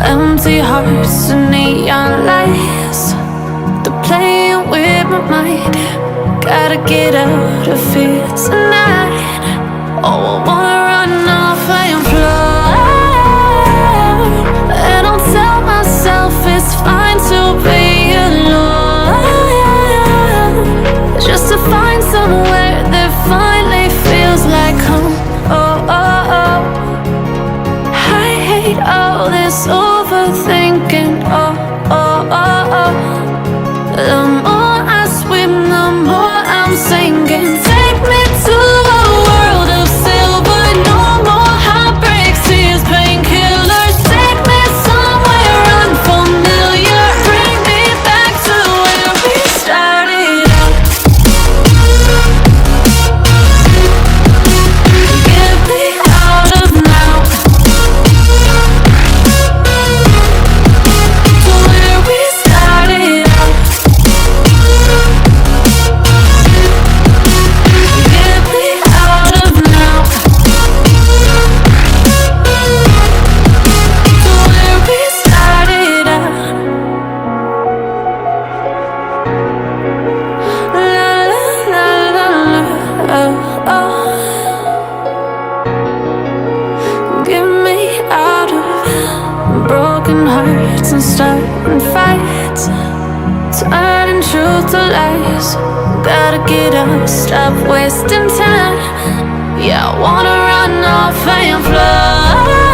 Empty hearts and neon lights, they're playing with my mind. Gotta get out of here tonight. Oh, I wanna run off and fly. And I'll tell myself it's fine to be alone, just to find somewhere that finally feels like home. Oh, oh, oh. I hate all this overthinking. Oh, oh, oh, oh. The more I swim, the more I'm sinking. Take me to a world of silver. No more heartbreaks, tears, painkillers. Take me somewhere unfamiliar. Bring me back to where we started out. Get me out of now, to where we started out. Get me out of now, to where we started out. La la la la la, oh, oh. Get me out of broken hearts and starting fights, turning truth to lies. Gotta get up, stop wasting time. Yeah, I wanna run off and fly.